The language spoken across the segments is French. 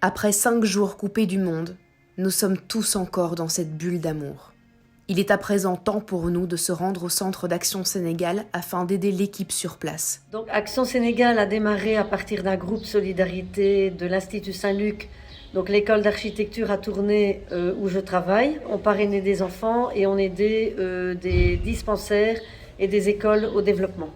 Après 5 jours coupés du monde, nous sommes tous encore dans cette bulle d'amour. Il est à présent temps pour nous de se rendre au centre d'Action Sénégal afin d'aider l'équipe sur place. Donc Action Sénégal a démarré à partir d'un groupe Solidarité de l'Institut Saint-Luc, donc l'école d'architecture à Tournai où je travaille. On parrainait des enfants et on aidait des dispensaires et des écoles au développement.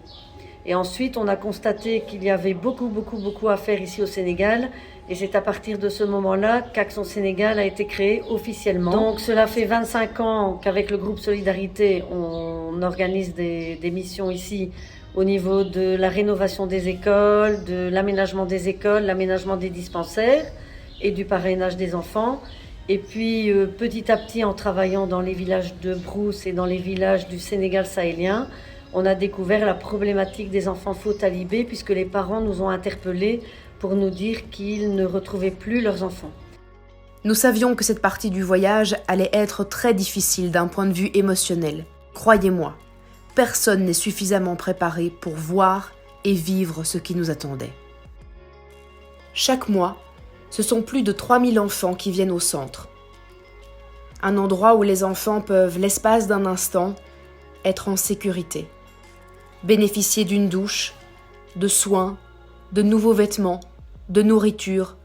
Et ensuite, on a constaté qu'il y avait beaucoup à faire ici au Sénégal. Et c'est à partir de ce moment-là qu'Action Sénégal a été créée officiellement. Donc cela fait 25 ans qu'avec le groupe Solidarité, on organise des missions ici au niveau de la rénovation des écoles, de l'aménagement des écoles, l'aménagement des dispensaires et du parrainage des enfants. Et puis petit à petit, en travaillant dans les villages de Brousse et dans les villages du Sénégal sahélien, on a découvert la problématique des enfants faux talibés puisque les parents nous ont interpellés pour nous dire qu'ils ne retrouvaient plus leurs enfants. Nous savions que cette partie du voyage allait être très difficile d'un point de vue émotionnel. Croyez-moi, personne n'est suffisamment préparé pour voir et vivre ce qui nous attendait. Chaque mois, ce sont plus de 3000 enfants qui viennent au centre. Un endroit où les enfants peuvent, l'espace d'un instant, être en sécurité. Bénéficier d'une douche, de soins, de nouveaux vêtements, de nourriture,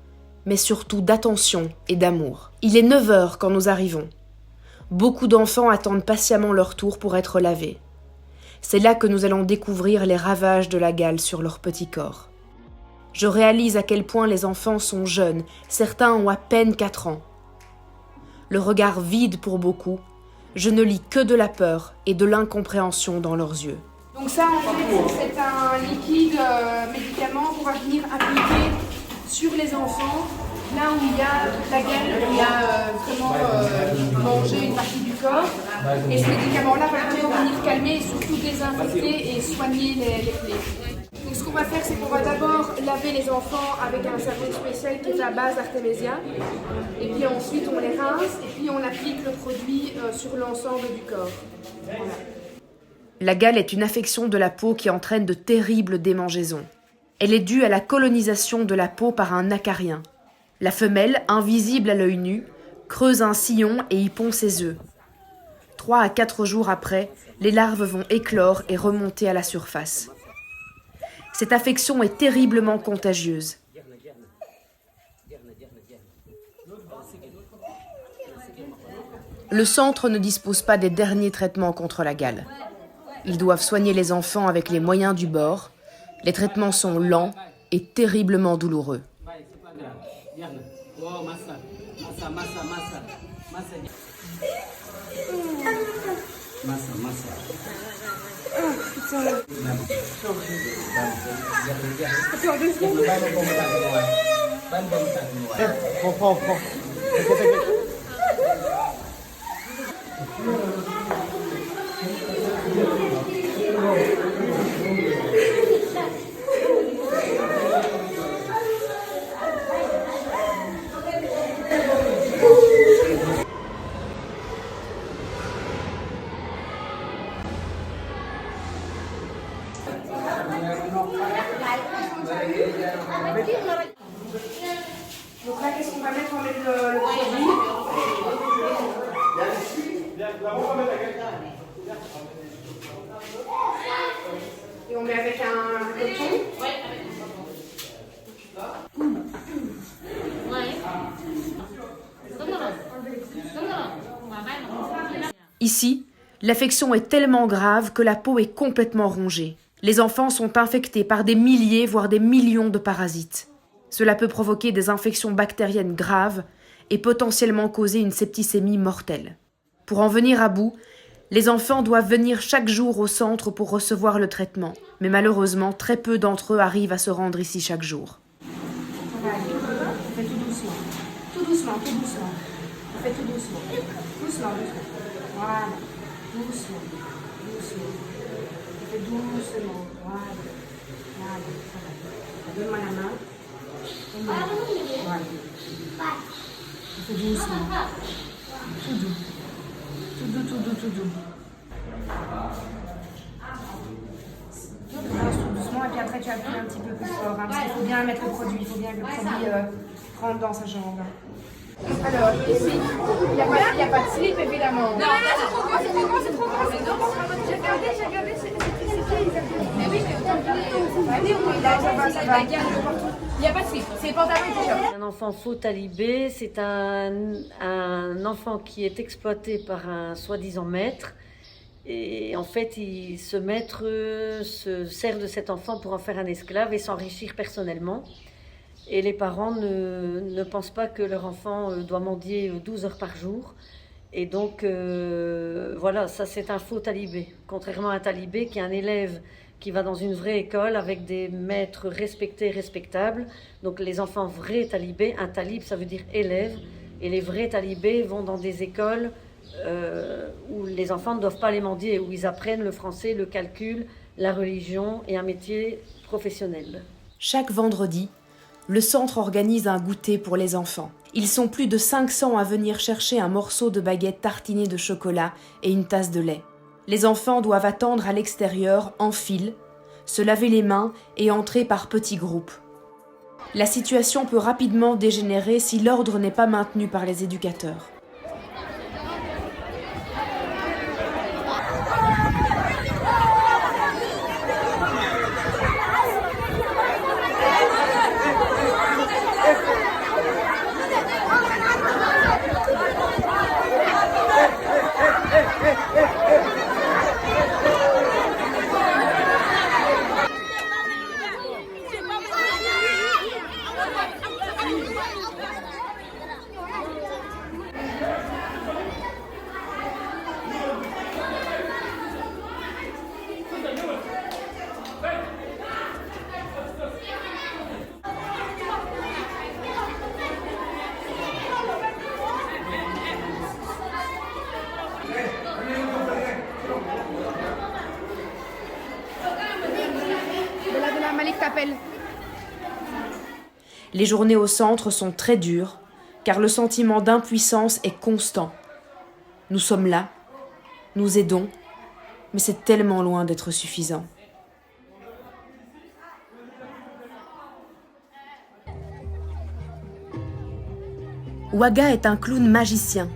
mais surtout d'attention et d'amour. Il est 9 heures quand nous arrivons. Beaucoup d'enfants attendent patiemment leur tour pour être lavés. C'est là que nous allons découvrir les ravages de la gale sur leur petit corps. Je réalise à quel point les enfants sont jeunes, certains ont à peine 4 ans. Le regard vide pour beaucoup, je ne lis que de la peur et de l'incompréhension dans leurs yeux. Donc ça, en fait, c'est un liquide médicament qu'on va venir appliquer sur les enfants, là où il y a la gale, où il y a vraiment mangé une partie du corps. Et ce médicament-là va vraiment venir calmer et surtout désinfecter et soigner les plaies. Donc ce qu'on va faire, c'est qu'on va d'abord laver les enfants avec un savon spécial qui est à base d'artémisia. Et puis ensuite, on les rince et puis on applique le produit sur l'ensemble du corps. Voilà. La gale est une affection de la peau qui entraîne de terribles démangeaisons. Elle est due à la colonisation de la peau par un acarien. La femelle, invisible à l'œil nu, creuse un sillon et y pond ses œufs. 3 à 4 jours après, les larves vont éclore et remonter à la surface. Cette affection est terriblement contagieuse. Le centre ne dispose pas des derniers traitements contre la gale. Ils doivent soigner les enfants avec les moyens du bord. Les traitements sont lents et terriblement douloureux. Donc là, qu'est-ce qu'on va mettre? On va mettre le produit. Et on met avec un coton. Ici, l'affection est tellement grave que la peau est complètement rongée. Les enfants sont infectés par des milliers, voire des millions de parasites. Cela peut provoquer des infections bactériennes graves et potentiellement causer une septicémie mortelle. Pour en venir à bout, les enfants doivent venir chaque jour au centre pour recevoir le traitement. Mais malheureusement, très peu d'entre eux arrivent à se rendre ici chaque jour. On va aller. On fait tout doucement. Tout doucement, tout doucement. On fait tout doucement. Doucement, doucement. Voilà. Doucement. Doucement. On fait doucement. Voilà. Voilà. Ça va. Donne-moi la main. Voilà. On fait doucement. Tout doux. Tout doux, tout doux, tout doux. On commence tout doucement et puis après tu appuies un petit peu plus fort. Hein, parce qu'il faut bien mettre le produit. Il faut bien que le produit rentre dans sa jambe. Alors, ici, il n'y a pas de slip, évidemment. Non, là, c'est trop grand, c'est trop grand, c'est trop grand, c'est trop grand. J'ai regardé, c'est qui exactement? Mais oui, mais autant qu'il est... Il n'y a pas de slip, c'est pantalon et t-shirt. Un enfant faux talibé, c'est un enfant qui est exploité par un soi-disant maître. Et en fait, ce maître se sert de cet enfant pour en faire un esclave et s'enrichir personnellement. Et les parents ne pensent pas que leur enfant doit mendier 12 heures par jour. Et donc, voilà, ça c'est un faux talibé. Contrairement à un talibé qui est un élève qui va dans une vraie école avec des maîtres respectés, respectables. Donc les enfants vrais talibés, un talib ça veut dire élève. Et les vrais talibés vont dans des écoles où les enfants ne doivent pas les mendier, où ils apprennent le français, le calcul, la religion et un métier professionnel. Chaque vendredi, le centre organise un goûter pour les enfants. Ils sont plus de 500 à venir chercher un morceau de baguette tartinée de chocolat et une tasse de lait. Les enfants doivent attendre à l'extérieur, en file, se laver les mains et entrer par petits groupes. La situation peut rapidement dégénérer si l'ordre n'est pas maintenu par les éducateurs. Malik t'appelle. Les journées au centre sont très dures, car le sentiment d'impuissance est constant. Nous sommes là, nous aidons, mais c'est tellement loin d'être suffisant. Ouaga est un clown magicien,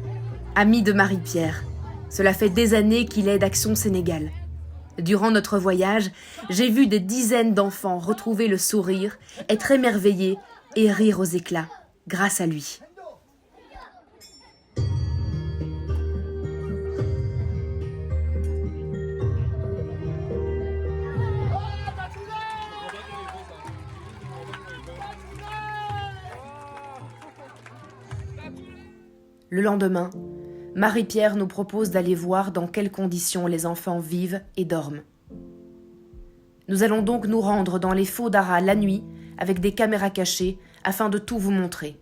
ami de Marie-Pierre. Cela fait des années qu'il aide Action Sénégal. Durant notre voyage, j'ai vu des dizaines d'enfants retrouver le sourire, être émerveillés et rire aux éclats, grâce à lui. Le lendemain, Marie-Pierre nous propose d'aller voir dans quelles conditions les enfants vivent et dorment. Nous allons donc nous rendre dans les faux Dara la nuit avec des caméras cachées afin de tout vous montrer.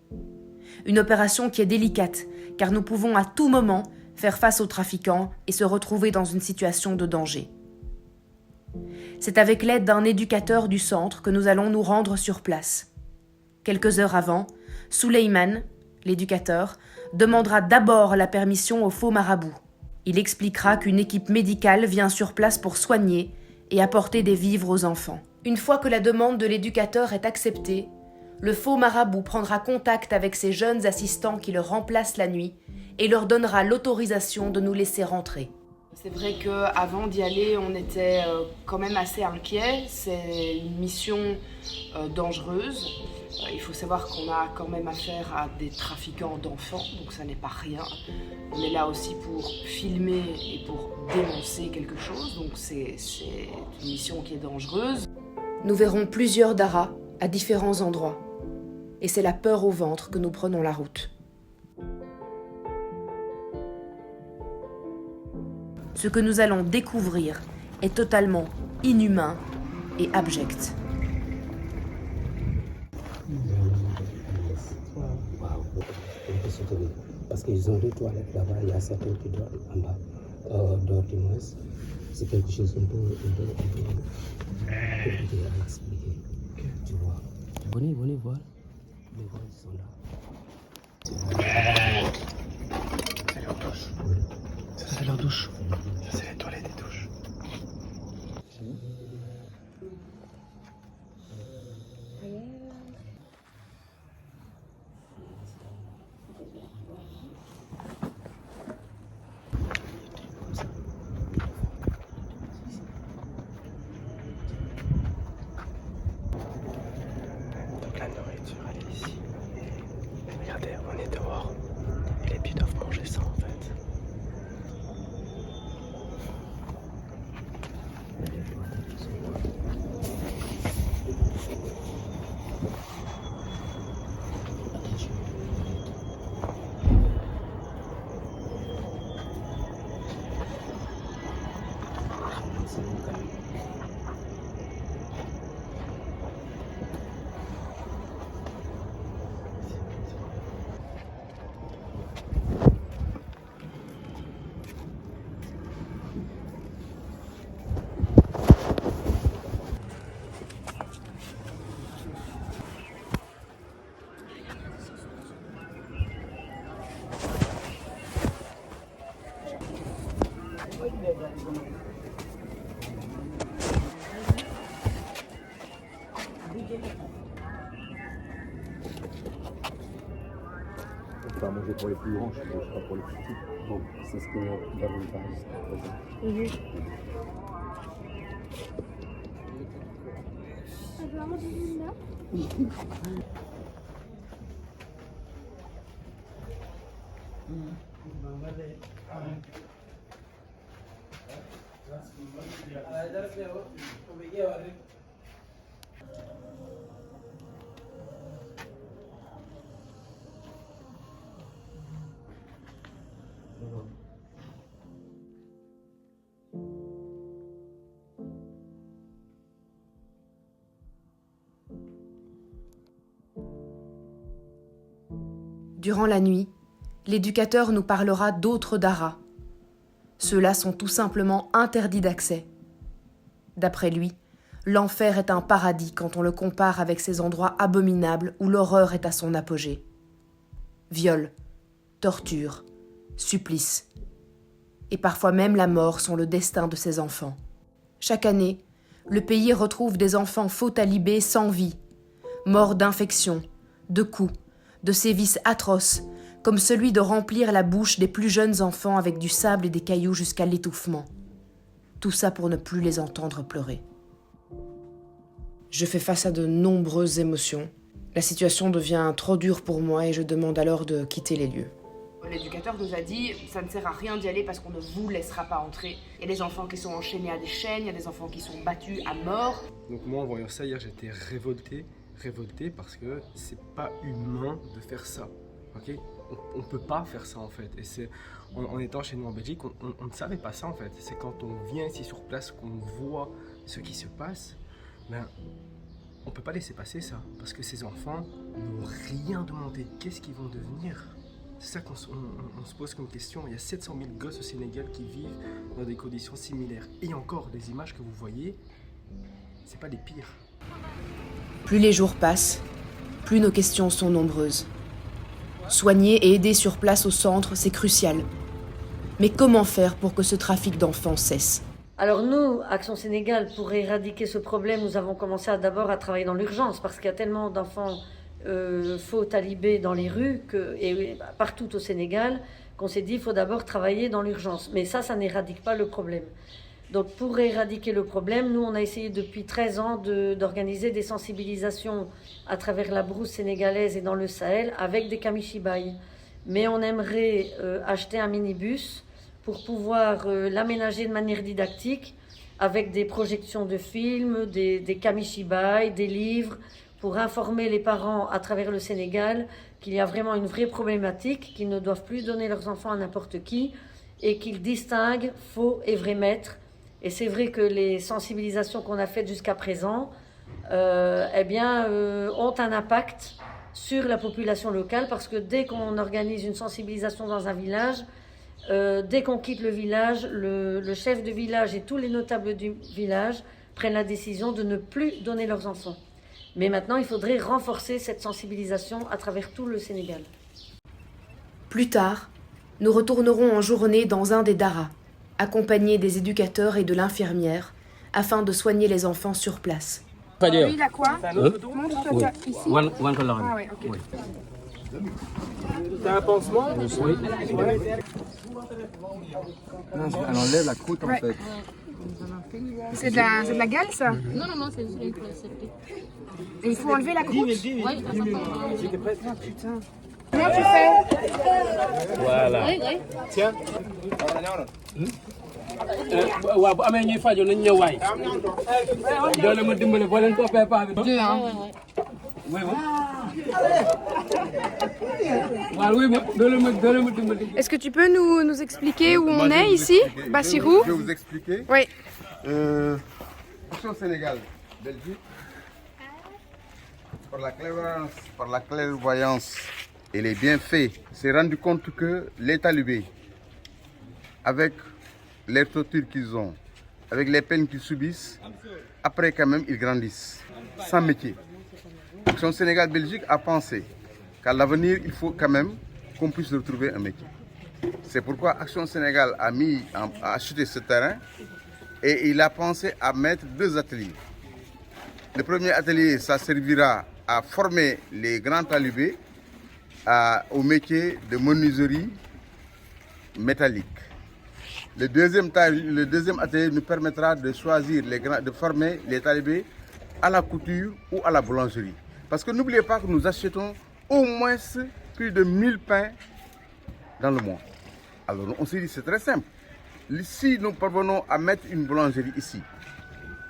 Une opération qui est délicate car nous pouvons à tout moment faire face aux trafiquants et se retrouver dans une situation de danger. C'est avec l'aide d'un éducateur du centre que nous allons nous rendre sur place. Quelques heures avant, Souleyman, l'éducateur, demandera d'abord la permission au faux marabout. Il expliquera qu'une équipe médicale vient sur place pour soigner et apporter des vivres aux enfants. Une fois que la demande de l'éducateur est acceptée, le faux marabout prendra contact avec ses jeunes assistants qui le remplacent la nuit et leur donnera l'autorisation de nous laisser rentrer. C'est vrai qu'avant d'y aller, on était quand même assez inquiets. C'est une mission dangereuse. Il faut savoir qu'on a quand même affaire à des trafiquants d'enfants, donc ça n'est pas rien. On est là aussi pour filmer et pour dénoncer quelque chose, donc c'est une mission qui est dangereuse. Nous verrons plusieurs daras à différents endroits. Et c'est la peur au ventre que nous prenons la route. Ce que nous allons découvrir est totalement inhumain et abject. Parce qu'ils ont des toilettes là-bas, il y a certains qui dorment en bas, dehors du moins. C'est quelque chose un peu compliqué à expliquer, tu vois. Venez voir, les voix sont là. C'est leur douche. Ça c'est leur douche. Ça c'est les toilettes et douches. On peut à manger pour les plus grands, je ne sais pas pour les plus petits. Bon, c'est ce que l'avantage. Durant la nuit, l'éducateur nous parlera d'autres daras. Ceux-là sont tout simplement interdits d'accès. D'après lui, l'enfer est un paradis quand on le compare avec ces endroits abominables où l'horreur est à son apogée. Viol, torture, supplice, et parfois même la mort sont le destin de ces enfants. Chaque année, le pays retrouve des enfants faux talibés sans vie, morts d'infections, de coups, de sévices atroces, comme celui de remplir la bouche des plus jeunes enfants avec du sable et des cailloux jusqu'à l'étouffement. Tout ça pour ne plus les entendre pleurer. Je fais face à de nombreuses émotions. La situation devient trop dure pour moi et je demande alors de quitter les lieux. L'éducateur nous a dit « ça ne sert à rien d'y aller parce qu'on ne vous laissera pas entrer ». Il y a des enfants qui sont enchaînés à des chaînes, il y a des enfants qui sont battus à mort. Donc moi en voyant ça hier j'étais révolté parce que c'est pas humain de faire ça. Okay, on peut pas faire ça en fait. Et c'est en étant chez nous en Belgique, on ne savait pas ça en fait. C'est quand on vient ici sur place qu'on voit ce qui se passe. Ben, on peut pas laisser passer ça parce que ces enfants n'ont rien demandé. Qu'est-ce qu'ils vont devenir? C'est ça qu'on se pose comme question. Il y a 700 000 gosses au Sénégal qui vivent dans des conditions similaires. Et encore, les images que vous voyez, c'est pas les pires. Plus les jours passent, plus nos questions sont nombreuses. Soigner et aider sur place au centre, c'est crucial. Mais comment faire pour que ce trafic d'enfants cesse ? Alors nous, Action Sénégal, pour éradiquer ce problème, nous avons commencé d'abord à travailler dans l'urgence parce qu'il y a tellement d'enfants faux talibés dans les rues et partout au Sénégal qu'on s'est dit qu'il faut d'abord travailler dans l'urgence. Mais ça n'éradique pas le problème. Donc pour éradiquer le problème, nous on a essayé depuis 13 ans d'organiser des sensibilisations à travers la brousse sénégalaise et dans le Sahel avec des kamishibai. Mais on aimerait acheter un minibus pour pouvoir l'aménager de manière didactique avec des projections de films, des kamishibai, des livres, pour informer les parents à travers le Sénégal qu'il y a vraiment une vraie problématique, qu'ils ne doivent plus donner leurs enfants à n'importe qui et qu'ils distinguent faux et vrais maîtres. Et c'est vrai que les sensibilisations qu'on a faites jusqu'à présent ont un impact sur la population locale parce que dès qu'on organise une sensibilisation dans un village, dès qu'on quitte le village, le chef de village et tous les notables du village prennent la décision de ne plus donner leurs enfants. Mais maintenant, il faudrait renforcer cette sensibilisation à travers tout le Sénégal. Plus tard, nous retournerons en journée dans un des daras, accompagnés des éducateurs et de l'infirmière, afin de soigner les enfants sur place. Lui, il a quoi? Montre-toi ici. Ah ouais, ok. T'as un pansement? Oui. Elle enlève la croûte en fait. C'est de la gale, ça? Non, c'est une classe. Et il faut enlever la croûte? Oui, Ah putain. Comment tu fais? Voilà. oui. Tiens. waaw bu amee ñuy faju nañ ñëw waay doole ma dimbale boo leen toppee paa bi Deux, hein. oui waaw oui doole ma dimbale. Est-ce que tu peux nous expliquer où on est ici? Bassirou? Je vais vous expliquer. Oui. Action Sénégal, Belgique, par la clairvoyance et les bienfaits, s'est rendu compte que les talibés, avec les tortures qu'ils ont, avec les peines qu'ils subissent, après quand même ils grandissent, sans métier. Action Sénégal Belgique a pensé qu'à l'avenir, il faut quand même qu'on puisse retrouver un métier. C'est pourquoi Action Sénégal a acheté ce terrain et il a pensé à mettre 2 ateliers. Le premier atelier, ça servira à former les grands talibés au métier de menuiserie métallique. Le deuxième atelier nous permettra de choisir, de former les talibés à la couture ou à la boulangerie. Parce que n'oubliez pas que nous achetons au moins plus de 1000 pains dans le mois. Alors on s'est dit, c'est très simple. Si nous parvenons à mettre une boulangerie ici,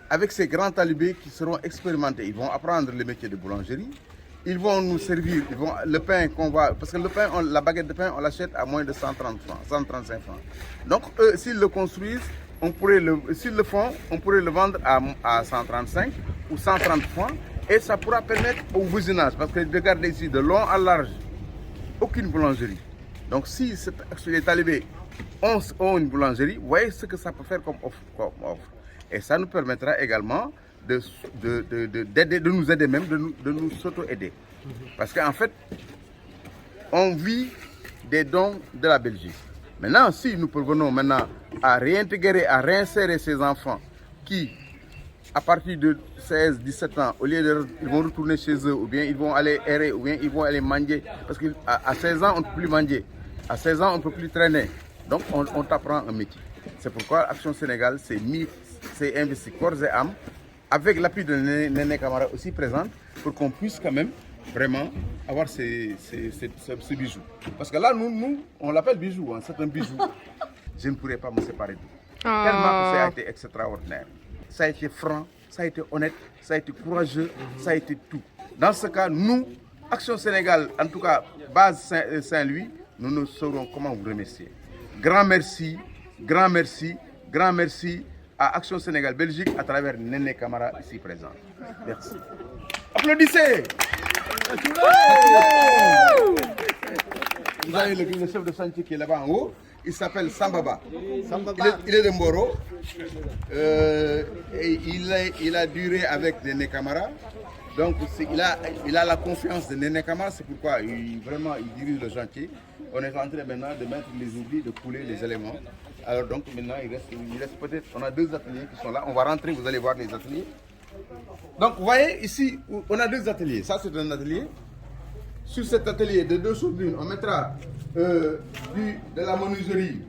avec ces grands talibés qui seront expérimentés, ils vont apprendre le métier de boulangerie, ils vont nous servir, le pain qu'on va... Parce que le pain, la baguette de pain, on l'achète à moins de 130 francs, 135 francs. Donc eux, s'ils le construisent, s'ils le font, on pourrait le vendre à 135 ou 130 francs et ça pourra permettre au voisinage, parce que regardez ici, de long à large, aucune boulangerie. Donc si les talibés ont une boulangerie, vous voyez ce que ça peut faire comme offre. Et ça nous permettra également de nous aider même, de nous s'auto-aider. Parce qu'en fait, on vit des dons de la Belgique. Maintenant, si nous parvenons maintenant à réintégrer, à réinsérer ces enfants qui, à partir de 16, 17 ans, au lieu de ils vont retourner chez eux, ou bien ils vont aller errer, ou bien ils vont aller manger. Parce qu'à 16 ans, on ne peut plus manger. À 16 ans, on ne peut plus traîner. Donc, on t'apprend un métier. C'est pourquoi Action Sénégal s'est investi corps et âme, avec l'appui de Néné Camara aussi présente, pour qu'on puisse quand même vraiment avoir ces bijoux. Parce que là, nous on l'appelle bijou, hein, c'est un bijou. Je ne pourrais pas me séparer d'eux. Tellement que ça a été extraordinaire. Ça a été franc, ça a été honnête, ça a été courageux, ça a été tout. Dans ce cas, nous, Action Sénégal, en tout cas, base Saint-Louis, nous ne saurons comment vous remercier. Grand merci, grand merci, grand merci à Action Sénégal Belgique à travers Néné Camara ici présent. Merci. Applaudissez. Vous avez le chef de chantier qui est là-bas en haut. Il s'appelle Sambaba. Il est de Mboro. Et il a duré avec Néné Camara. Donc il a la confiance de Néné Camara. C'est pourquoi il dirige le chantier. On est en train maintenant de mettre les oublis, de couler les éléments. Alors donc maintenant il reste peut-être, on a 2 ateliers qui sont là. On va rentrer, vous allez voir les ateliers. Donc vous voyez ici, on a 2 ateliers. Ça c'est un atelier. Sur cet atelier de 2 sur 1, on mettra de la menuiserie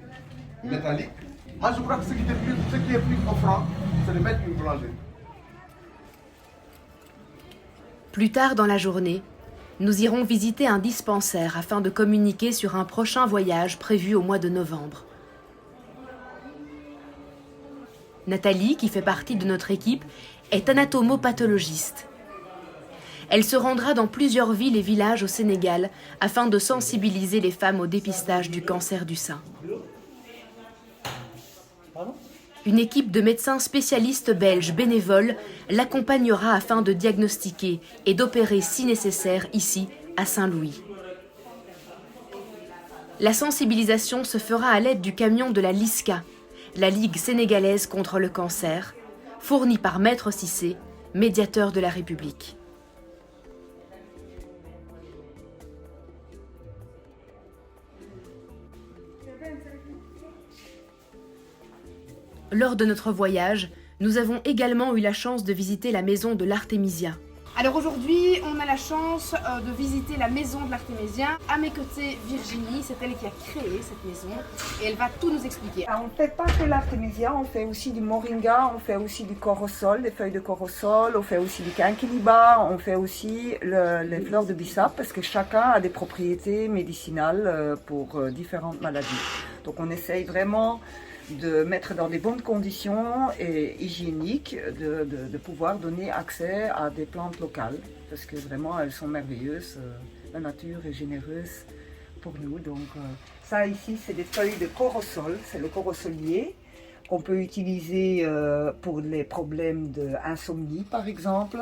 métallique. Moi je crois que ce qui est plus offrant, c'est de mettre une boulangerie. Plus tard dans la journée, nous irons visiter un dispensaire afin de communiquer sur un prochain voyage prévu au mois de novembre. Nathalie, qui fait partie de notre équipe, est anatomopathologiste. Elle se rendra dans plusieurs villes et villages au Sénégal afin de sensibiliser les femmes au dépistage du cancer du sein. Une équipe de médecins spécialistes belges bénévoles l'accompagnera afin de diagnostiquer et d'opérer si nécessaire ici, à Saint-Louis. La sensibilisation se fera à l'aide du camion de la LISCA, la Ligue sénégalaise contre le cancer, fourni par Maître Cissé, médiateur de la République. Lors de notre voyage, nous avons également eu la chance de visiter la maison de l'Artémisia. Alors aujourd'hui, on a la chance de visiter la maison de l'Artémisia. À mes côtés, Virginie, c'est elle qui a créé cette maison et elle va tout nous expliquer. On ne fait pas que l'Artémisia, on fait aussi du moringa, on fait aussi du corosol, des feuilles de corosol, on fait aussi du quinquiliba, on fait aussi les fleurs de bissap parce que chacun a des propriétés médicinales pour différentes maladies. Donc on essaye vraiment de mettre dans des bonnes conditions et hygiéniques, de pouvoir donner accès à des plantes locales, parce que vraiment elles sont merveilleuses, la nature est généreuse pour nous. Donc ça ici c'est des feuilles de corosol, c'est le corosolier qu'on peut utiliser pour les problèmes d'insomnie par exemple.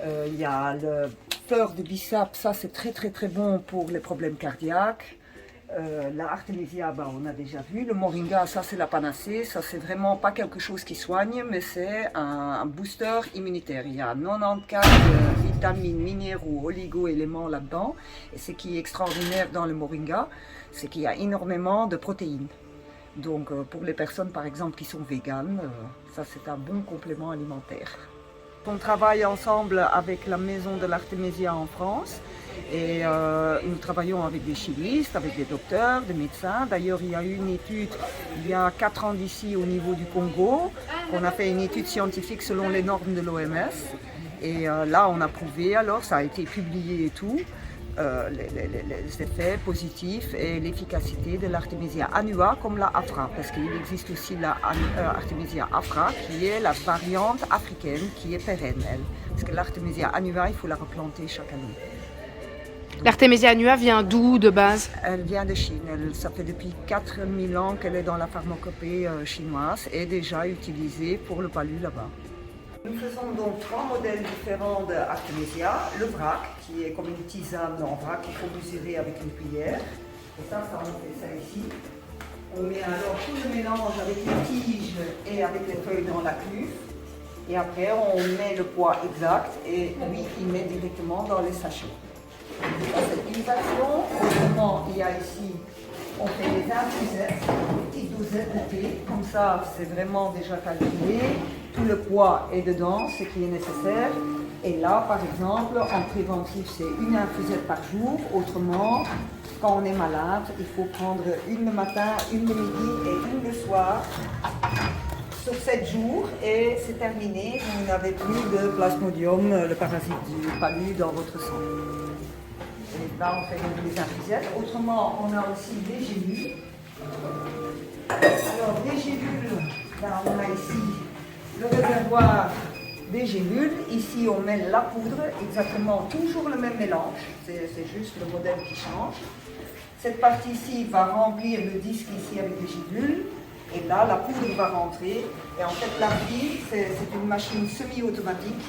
Il y a le fleur de bissap, ça c'est très très très bon pour les problèmes cardiaques. La artémisia, on a déjà vu. Le moringa, ça c'est la panacée. Ça c'est vraiment pas quelque chose qui soigne, mais c'est un booster immunitaire. Il y a 94 vitamines, minéraux, oligo-éléments là-dedans. Et ce qui est extraordinaire dans le moringa, c'est qu'il y a énormément de protéines. Donc pour les personnes par exemple qui sont véganes, ça c'est un bon complément alimentaire. On travaille ensemble avec la Maison de l'Artémisia en France. Et nous travaillons avec des chimistes, avec des docteurs, des médecins. D'ailleurs, il y a eu une étude il y a 4 ans d'ici au niveau du Congo. On a fait une étude scientifique selon les normes de l'OMS. Et là, on a prouvé, alors ça a été publié et tout, les effets positifs et l'efficacité de l'Artémisia annua comme la afra. Parce qu'il existe aussi la Artémisia afra qui est la variante africaine qui est pérenne, elle. Parce que l'Artémisia annua, il faut la replanter chaque année. L'Artémisia annua vient d'où de base? Elle vient de Chine. Ça fait depuis 4000 ans qu'elle est dans la pharmacopée chinoise et déjà utilisée pour le palu là-bas. Nous faisons donc 3 modèles différents d'Artémisia. Le vrac, qui est comme une tisane en vrac qu'il faut mesurer avec une cuillère. Et ça, on fait ça ici. On met alors tout le mélange avec les tiges et avec les feuilles dans la cuve. Et après, on met le poids exact et lui, il met directement dans les sachets. C'est une version. Autrement, il y a ici, on fait des infusettes, des petites dosettes de thé. Comme ça, c'est vraiment déjà calculé. Tout le poids est dedans, ce qui est nécessaire. Et là, par exemple, en préventif, c'est une infusette par jour. Autrement, quand on est malade, il faut prendre une le matin, une le midi et une le soir. Sur 7 jours et c'est terminé. Vous n'avez plus de plasmodium, le parasite du palu, dans votre sang. Et là, on fait des infusettes. Autrement, on a aussi des gélules. Alors, des gélules, là, on a ici le réservoir des gélules. Ici, on met la poudre, exactement toujours le même mélange. C'est juste le modèle qui change. Cette partie-ci va remplir le disque ici avec des gélules. Et là, la poudre va rentrer. Et en fait, la fille, c'est une machine semi-automatique.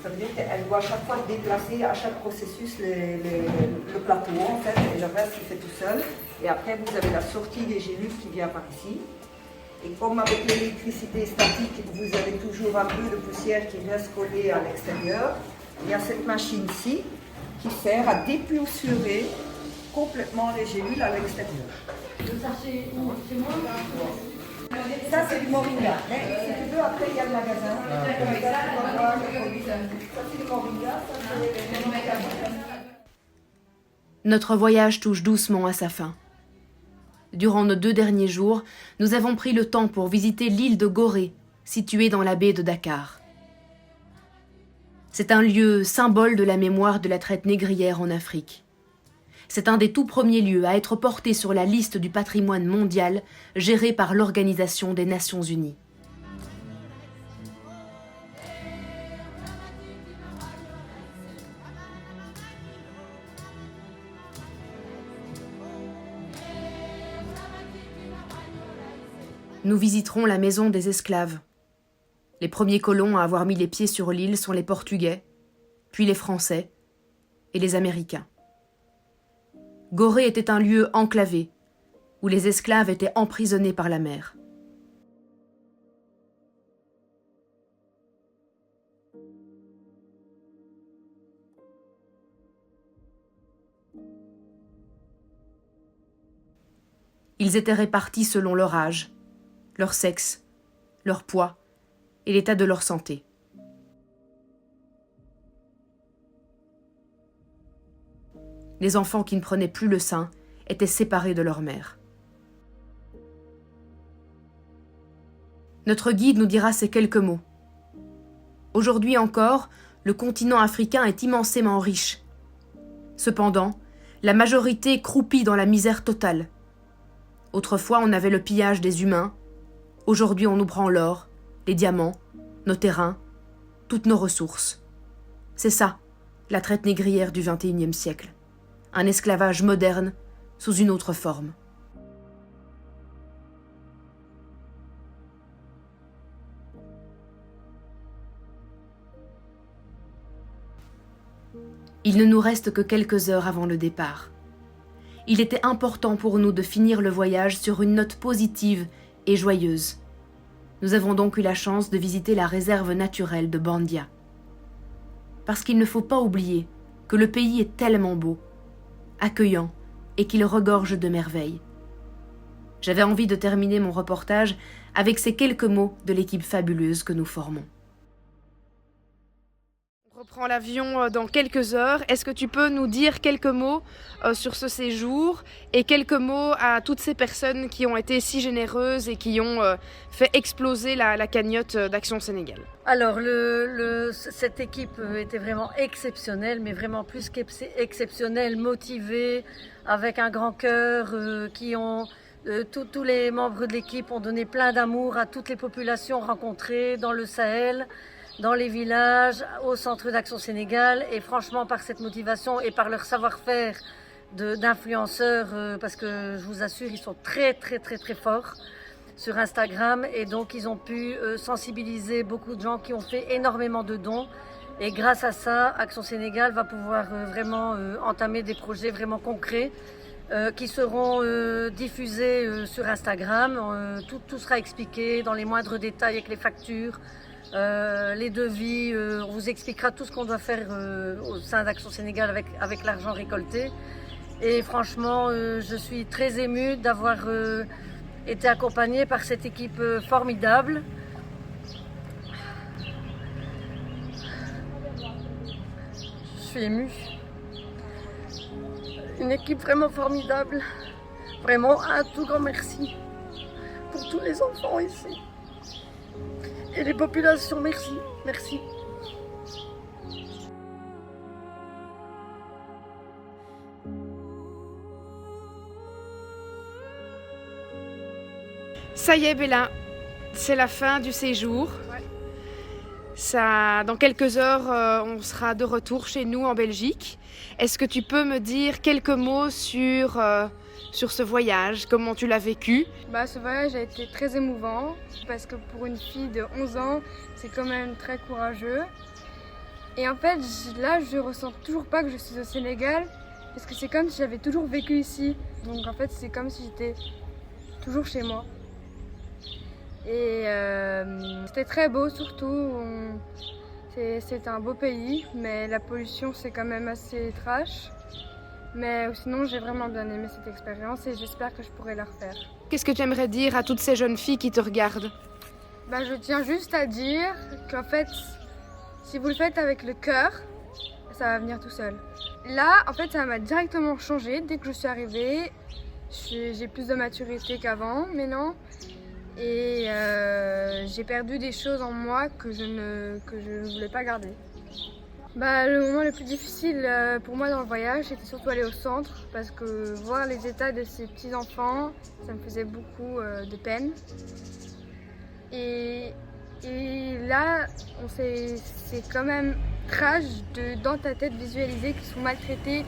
Ça veut dire qu'elle doit à chaque fois déplacer à chaque processus le plateau, en fait, et le reste, il fait tout seul. Et après, vous avez la sortie des gélules qui vient par ici. Et comme avec l'électricité statique, vous avez toujours un peu de poussière qui reste collée à l'extérieur, il y a cette machine-ci qui sert à dépoussiérer complètement les gélules à l'extérieur. Ça, c'est moi. Ça, c'est du moringa. Mais si tu veux, après, il y a le magasin. Ça, c'est du moringa. Ça, c'est le magasin. Notre voyage touche doucement à sa fin. Durant nos 2 derniers jours, nous avons pris le temps pour visiter l'île de Gorée, située dans la baie de Dakar. C'est un lieu symbole de la mémoire de la traite négrière en Afrique. C'est un des tout premiers lieux à être porté sur la liste du patrimoine mondial gérée par l'Organisation des Nations Unies. Nous visiterons la maison des esclaves. Les premiers colons à avoir mis les pieds sur l'île sont les Portugais, puis les Français et les Américains. Gorée était un lieu enclavé, où les esclaves étaient emprisonnés par la mer. Ils étaient répartis selon leur âge, leur sexe, leur poids et l'état de leur santé. Les enfants qui ne prenaient plus le sein étaient séparés de leur mère. Notre guide nous dira ces quelques mots. Aujourd'hui encore, le continent africain est immensément riche. Cependant, la majorité croupit dans la misère totale. Autrefois, on avait le pillage des humains. Aujourd'hui, on nous prend l'or, les diamants, nos terrains, toutes nos ressources. C'est ça, la traite négrière du XXIe siècle. Un esclavage moderne sous une autre forme. Il ne nous reste que quelques heures avant le départ. Il était important pour nous de finir le voyage sur une note positive et joyeuse. Nous avons donc eu la chance de visiter la réserve naturelle de Bandia. Parce qu'il ne faut pas oublier que le pays est tellement beau, accueillant et qu'il regorge de merveilles. J'avais envie de terminer mon reportage avec ces quelques mots de l'équipe fabuleuse que nous formons. On reprend l'avion dans quelques heures. Est-ce que tu peux nous dire quelques mots sur ce séjour et quelques mots à toutes ces personnes qui ont été si généreuses et qui ont fait exploser la cagnotte d'Action Sénégal? Alors, cette équipe était vraiment exceptionnelle, mais vraiment plus qu'exceptionnelle, motivée, avec un grand cœur, tous les membres de l'équipe ont donné plein d'amour à toutes les populations rencontrées dans le Sahel, dans les villages, au centre d'Action Sénégal. Et franchement, par cette motivation et par leur savoir-faire d'influenceurs, parce que je vous assure, ils sont très, très, très, très forts sur Instagram. Et donc, ils ont pu sensibiliser beaucoup de gens qui ont fait énormément de dons. Et grâce à ça, Action Sénégal va pouvoir vraiment entamer des projets vraiment concrets qui seront diffusés sur Instagram. Tout sera expliqué dans les moindres détails avec les factures, les devis. On vous expliquera tout ce qu'on doit faire au sein d'Action Sénégal avec l'argent récolté. Et franchement, je suis très émue d'avoir été accompagnée par cette équipe formidable. Je suis émue. Une équipe vraiment formidable. Vraiment un tout grand merci pour tous les enfants ici. Et les populations, merci. Merci. Ça y est, Bella, c'est la fin du séjour. Ça, dans quelques heures, on sera de retour chez nous en Belgique. Est-ce que tu peux me dire quelques mots sur ce voyage, comment tu l'as vécu? Ce voyage a été très émouvant parce que pour une fille de 11 ans, c'est quand même très courageux. Et en fait, là, je ressens toujours pas que je suis au Sénégal parce que c'est comme si j'avais toujours vécu ici. Donc en fait, c'est comme si j'étais toujours chez moi. Et c'était très beau surtout, c'est un beau pays, mais la pollution c'est quand même assez trash. Mais sinon j'ai vraiment bien aimé cette expérience et j'espère que je pourrai la refaire. Qu'est-ce que tu aimerais dire à toutes ces jeunes filles qui te regardent? Je tiens juste à dire qu'en fait, si vous le faites avec le cœur, ça va venir tout seul. Là, en fait, ça m'a directement changé dès que je suis arrivée. J'ai plus de maturité qu'avant maintenant. Et j'ai perdu des choses en moi que je ne voulais pas garder. Le moment le plus difficile pour moi dans le voyage, c'était surtout aller au centre parce que voir les états de ces petits enfants, ça me faisait beaucoup de peine. Et là, c'est quand même trash dans ta tête visualiser qu'ils sont maltraités,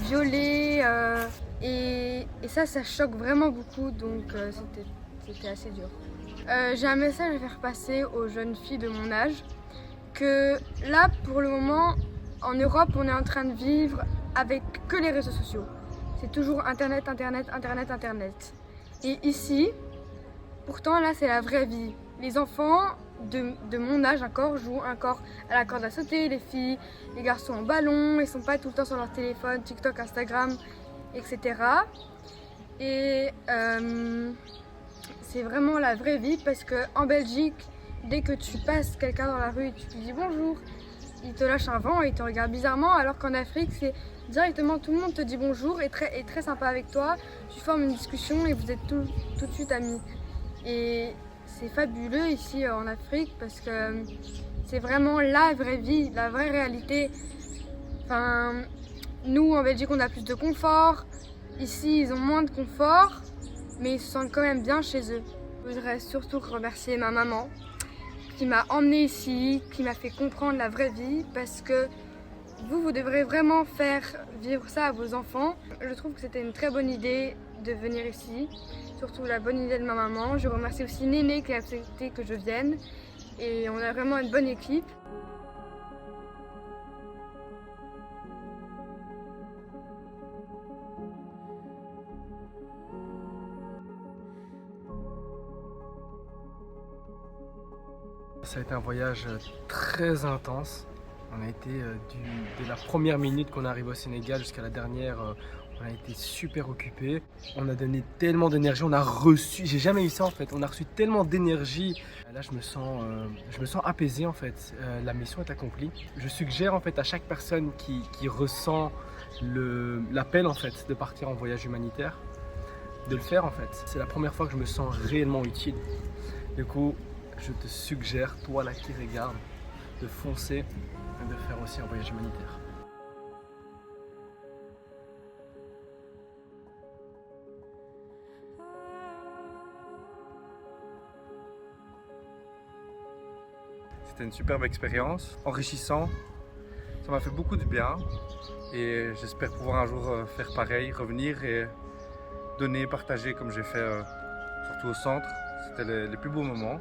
violés. Et ça choque vraiment beaucoup, donc c'était assez dur. J'ai un message à faire passer aux jeunes filles de mon âge, que là, pour le moment, en Europe, on est en train de vivre avec que les réseaux sociaux. C'est toujours Internet, Internet, Internet, Internet. Et ici, pourtant, là, c'est la vraie vie. Les enfants de mon âge encore jouent encore à la corde à sauter, les filles, les garçons en ballon, ils sont pas tout le temps sur leur téléphone, TikTok, Instagram, etc. Et c'est vraiment la vraie vie parce qu'en Belgique, dès que tu passes quelqu'un dans la rue et tu lui dis bonjour, il te lâche un vent et il te regarde bizarrement, alors qu'en Afrique, c'est directement tout le monde te dit bonjour et très sympa avec toi. Tu formes une discussion et vous êtes tout de suite amis. Et c'est fabuleux ici en Afrique parce que c'est vraiment la vraie vie, la vraie réalité. Enfin, nous en Belgique, on a plus de confort. Ici, ils ont moins de confort, mais ils se sentent quand même bien chez eux. Je voudrais surtout remercier ma maman qui m'a emmenée ici, qui m'a fait comprendre la vraie vie parce que vous devrez vraiment faire vivre ça à vos enfants. Je trouve que c'était une très bonne idée de venir ici, surtout la bonne idée de ma maman. Je remercie aussi Néné qui a accepté que je vienne et on a vraiment une bonne équipe. Ça a été un voyage très intense. On a été dès la première minute qu'on arrive au Sénégal jusqu'à la dernière, on a été super occupés. On a donné tellement d'énergie, on a reçu, j'ai jamais eu ça en fait, on a reçu tellement d'énergie. Là je me sens apaisé en fait, la mission est accomplie. Je suggère en fait à chaque personne qui ressent l'appel en fait de partir en voyage humanitaire, de le faire en fait. C'est la première fois que je me sens réellement utile. Du coup, je te suggère, toi là qui regarde, de foncer et de faire aussi un voyage humanitaire. C'était une superbe expérience, enrichissant. Ça m'a fait beaucoup de bien et j'espère pouvoir un jour faire pareil, revenir et donner, partager comme j'ai fait surtout au centre. C'était les plus beaux moments,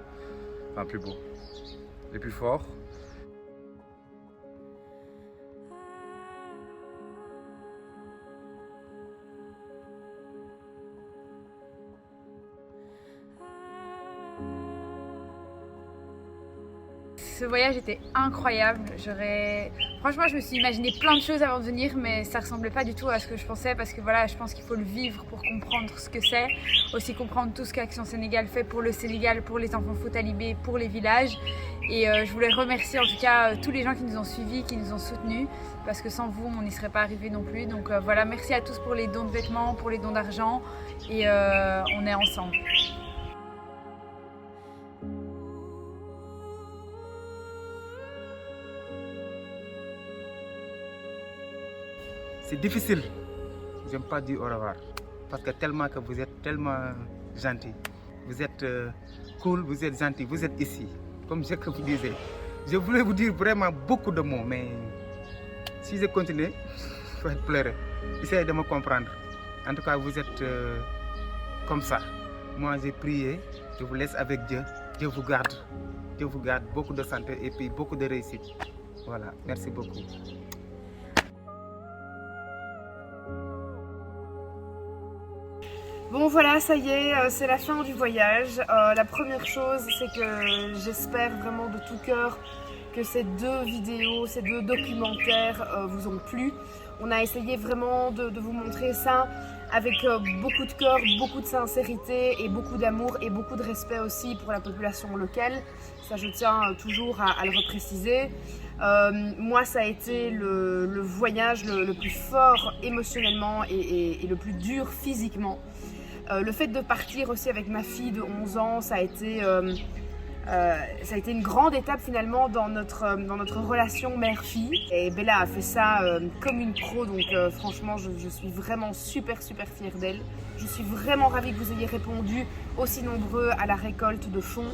enfin plus beaux, les plus forts. Ce voyage était incroyable. Franchement, je me suis imaginé plein de choses avant de venir, mais ça ressemblait pas du tout à ce que je pensais parce que voilà, je pense qu'il faut le vivre pour comprendre ce que c'est, aussi comprendre tout ce qu'Action Sénégal fait pour le Sénégal, pour les enfants Foutalibé, pour les villages. Et je voulais remercier en tout cas tous les gens qui nous ont suivis, qui nous ont soutenus, parce que sans vous, on n'y serait pas arrivé non plus. Donc voilà, merci à tous pour les dons de vêtements, pour les dons d'argent, et on est ensemble. C'est difficile, j'aime pas dire au revoir, parce que tellement que vous êtes tellement gentil, vous êtes cool, vous êtes gentil, vous êtes ici, comme je vous disais. Je voulais vous dire vraiment beaucoup de mots, mais si je continue, je vais pleurer. Essayez de me comprendre. En tout cas, vous êtes comme ça. Moi, j'ai prié, je vous laisse avec Dieu. Dieu vous garde. Dieu vous garde, beaucoup de santé et puis beaucoup de réussite. Voilà, merci beaucoup. Bon voilà, ça y est, c'est la fin du voyage. La première chose, c'est que j'espère vraiment de tout cœur que ces deux vidéos, ces deux documentaires vous ont plu. On a essayé vraiment de vous montrer ça avec beaucoup de cœur, beaucoup de sincérité et beaucoup d'amour et beaucoup de respect aussi pour la population locale. Ça, je tiens toujours à le repréciser. Moi, ça a été le voyage le plus fort émotionnellement et le plus dur physiquement. Le fait de partir aussi avec ma fille de 11 ans, ça a été une grande étape finalement dans notre relation mère-fille. Et Bella a fait ça comme une pro, donc franchement je suis vraiment super fière d'elle. Je suis vraiment ravie que vous ayez répondu aussi nombreux à la récolte de fonds.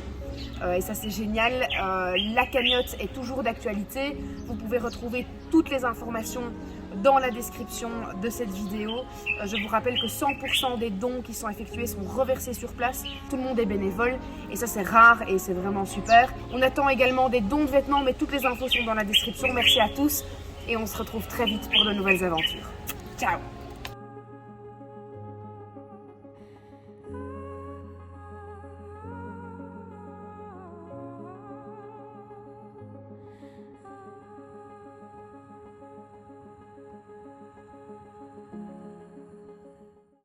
Et ça c'est génial. La cagnotte est toujours d'actualité. Vous pouvez retrouver toutes les informations dans la description de cette vidéo. Je vous rappelle que 100% des dons qui sont effectués sont reversés sur place. Tout le monde est bénévole et ça c'est rare et c'est vraiment super. On attend également des dons de vêtements, mais toutes les infos sont dans la description. Merci à tous et on se retrouve très vite pour de nouvelles aventures. Ciao!